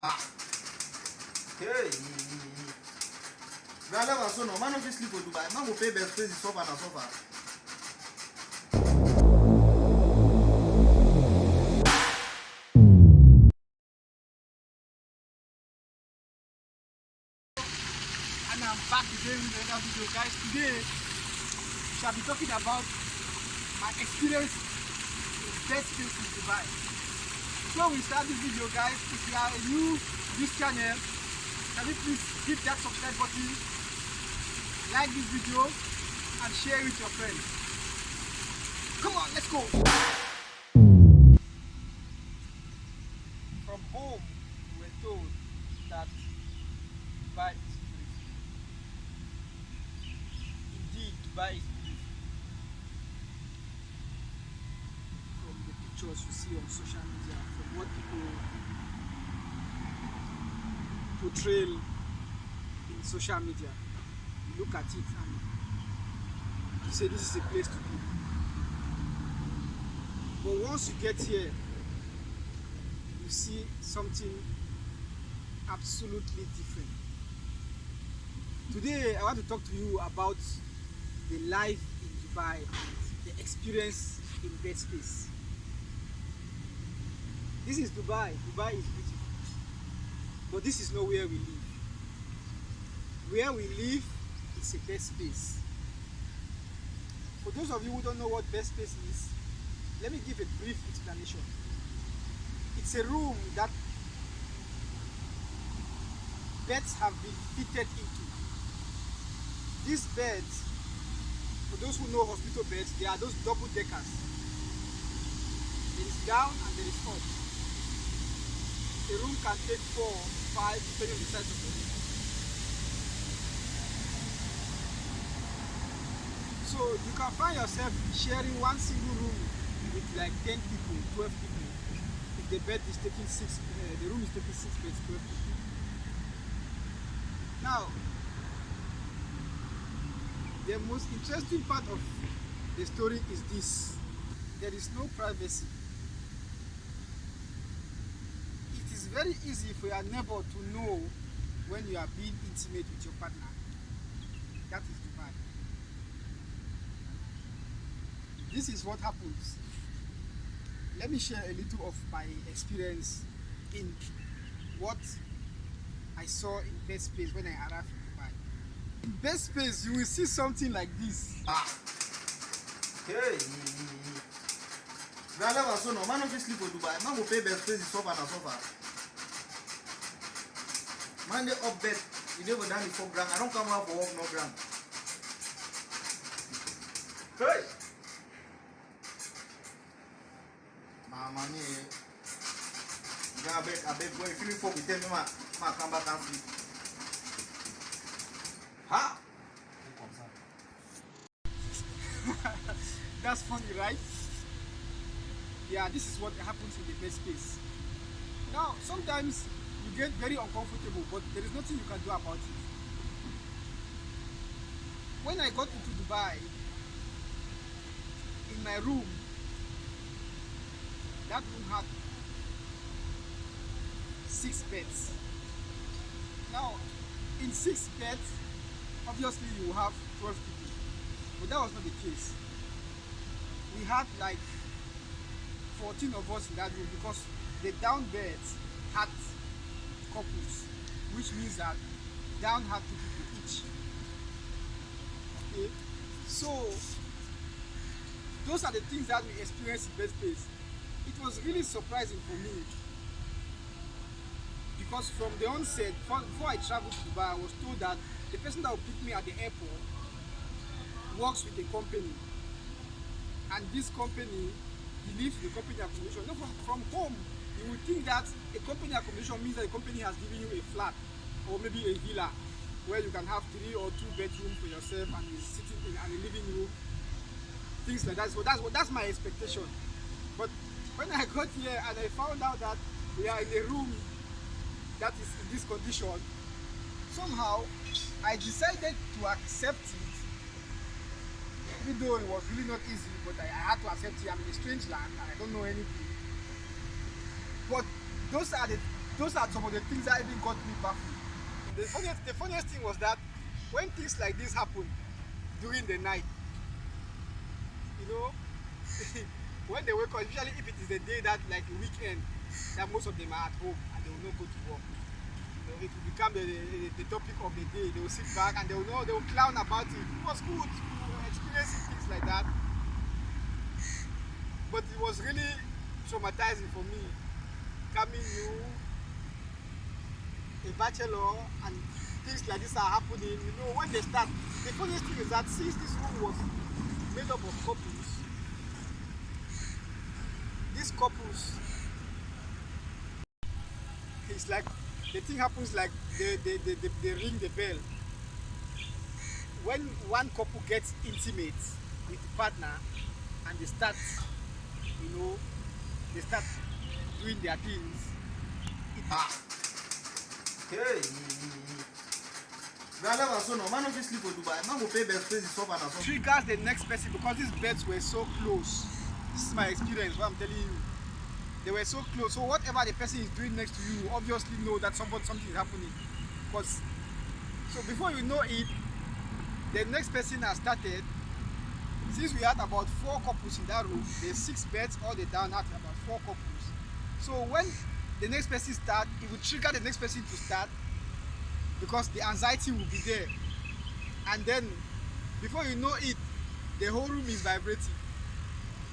Ah, hey. Brother, so no man no fit sleep for Dubai. Man go pay best place suffer and suffer. And I'm back again with another video, guys. Today we shall be talking about my experience in best place in Dubai. Before we start this video, guys, if you are new to this channel, can you please hit that subscribe button, like this video, and share it with your friends. Come on, let's go. From home, we were told that Dubai is beautiful. Indeed, Dubai is beautiful. From the pictures you see on social media, from what people portray in social media, you look at it and you say this is a place to be. But once you get here, you see something absolutely different. Today I want to talk to you about the life in Dubai and the experience in that space. This is Dubai. Dubai is beautiful. But this is not where we live. Where we live is a best space. For those of you who don't know what best space is, let me give a brief explanation. It's a room that beds have been fitted into. These beds, for those who know hospital beds, they are those double deckers. There is down and there is up. A room can take 4, 5, depending on the size of the room. So you can find yourself sharing one single room with like 10 people, 12 people. If the bed is taking 6, the room is taking 6 beds, 12 people. Now, the most interesting part of the story is this: there is no privacy. It is very easy for your neighbor to know when you are being intimate with your partner. That is Dubai. This is what happens. Let me share a little of my experience in what I saw in best space when I arrived in Dubai. In best space, you will see something like this. Ah, hey. Brother, so no man no fit sleep for Dubai. Man go pay best place suffer and suffer. Man dey up bed, you dey go down the 4 grand. I don't come out for work no grand. Hey. Mama me. I beg, when you feel for me, tell me, ma come back and sleep. Ha! That's funny, right? Yeah, this is what happens in the best space. Now, sometimes you get very uncomfortable, but there is nothing you can do about it. When I got into Dubai, in my room, that room had 6 beds. Now, in 6 beds, obviously you have 12 people, but that was not the case. We had like 14 of us in that room because the down beds had couples, which means that down had 2 people each. Okay, so those are the things that we experienced in best space. It was really surprising for me because from the onset, before I traveled to Dubai, I was told that the person that will pick me at the airport works with a company, and this company, he lives in the company accommodation. No, from home, you would think that a company accommodation means that the company has given you a flat or maybe a villa where you can have 3 or 2 bedrooms for yourself and you're sitting in a living room, things like that. So that's my expectation. But when I got here and I found out that we are in a room that is in this condition, somehow I decided to accept it, even though it was really not easy, but I had to accept it. I'm in a strange land and I don't know anything. But those are the those are some of the things that even got me baffled. The funniest thing was that when things like this happen during the night, you know, when they wake up, usually if it is a day that like a weekend, that most of them are at home and they will not go to work. You know, it will become the topic of the day. They will sit back and they will clown about it. It was good experiencing things like that, but it was really traumatizing for me, coming new, a bachelor, and things like this are happening. You know, when they start, the funniest thing is that since this room was made up of couples, these couples, it's like the thing happens like they ring the bell. When one couple gets intimate with the partner and they start, you know, they start doing their things. Hey, man don't sleep for Dubai. Man will pay best place is over and so. Triggers the next person because these beds were so close. This is my experience, what I'm telling you. They were so close. So whatever the person is doing next to you, obviously know that something is happening. Because so before you know it, the next person has started. Since we had about 4 couples in that room, there's 6 beds all the down had about 4 couples. So when the next person starts, it will trigger the next person to start because the anxiety will be there. And then before you know it, the whole room is vibrating.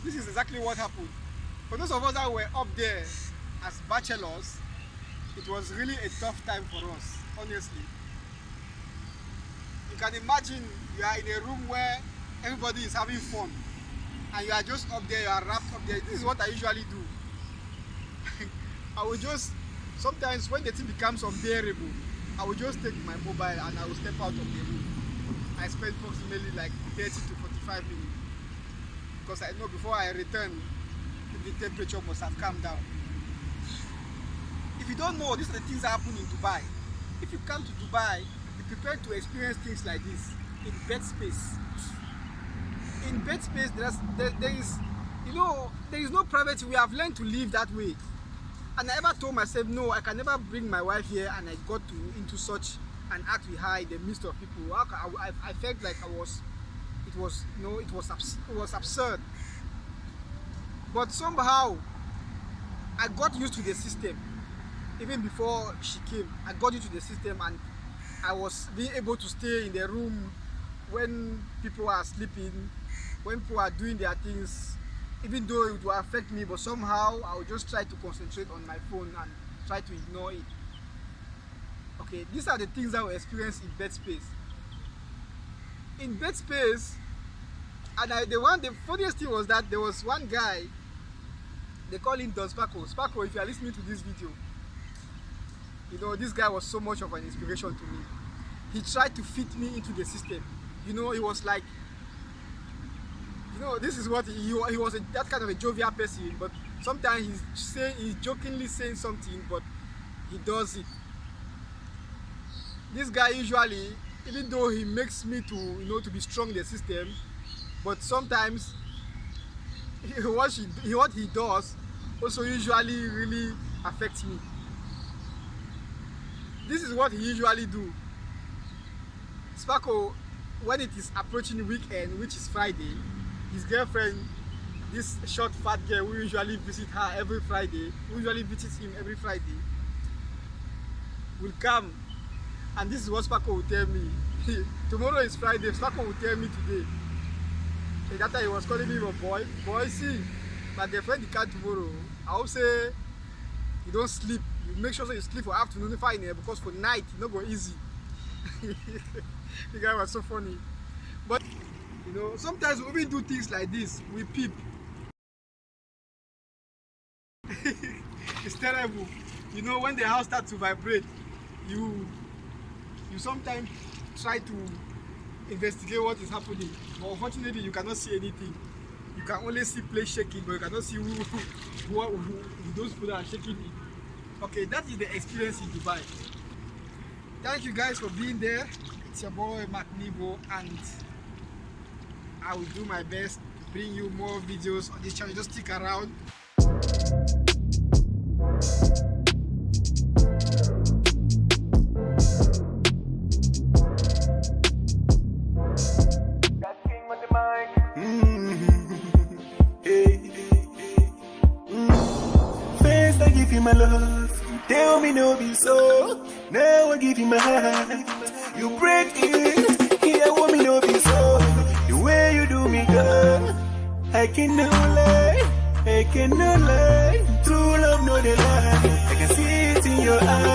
This is exactly what happened. For those of us that were up there as bachelors, it was really a tough time for us, honestly. You can imagine you are in a room where everybody is having fun and you are just up there, you are wrapped up there. This is what I usually do. I will just, sometimes when the thing becomes unbearable, I will just take my mobile and I will step out of the room. I spend approximately like 30 to 45 minutes because I know before I return, the temperature must have calmed down. If you don't know, these are the things that happen in Dubai. If you come to Dubai, be prepared to experience things like this in bed space. In bed space, there is, you know, there is no privacy. We have learned to live that way. And I ever told myself, no, I can never bring my wife here, and I got into such an act with her in the midst of people. I felt like it was absurd. But somehow, I got used to the system. Even before she came, I got used to the system, and I was being able to stay in the room when people are sleeping, when people are doing their things, even though it will affect me, but somehow I will just try to concentrate on my phone and try to ignore it. Okay, these are the things that we experience in bed space. In bed space, and the funniest thing was that there was one guy, they call him Don Sparko. Sparko, if you are listening to this video, you know, this guy was so much of an inspiration to me. He tried to fit me into the system. You know, he was like, you know, this is what he was that kind of a jovial person, but sometimes he's jokingly saying something, but he does it. This guy usually, even though he makes me to, you know, to be strong in the system, but sometimes what he does also usually really affects me. This is what he usually do. Sparko, when it is approaching weekend, which is Friday, his girlfriend, this short fat girl who usually visit her every Friday, who usually visits him every Friday, will come, and this is what Sparko will tell me. Tomorrow is Friday, Sparko will tell me today. And that time he was calling me a boy, see, my girlfriend the car tomorrow. I will say, you don't sleep. You make sure that you sleep for afternoon fine here, because for night it's not going easy. The guy was so funny. But you know, sometimes we even do things like this. We peep. It's terrible. You know, when the house starts to vibrate, you sometimes try to investigate what is happening. But unfortunately, you cannot see anything. You can only see place shaking, but you cannot see who those people that are shaking it. Okay, that is the experience in Dubai. Thank you guys for being there. It's your boy Mark Nivo, and I will do my best to bring you more videos on this channel. Just stick around. you my love. Tell me no be so. Now I give you my heart. You break it. Here want me no be so. The way you do me, girl, I cannot lie. I cannot lie. True love no the lie. I can see it in your eyes.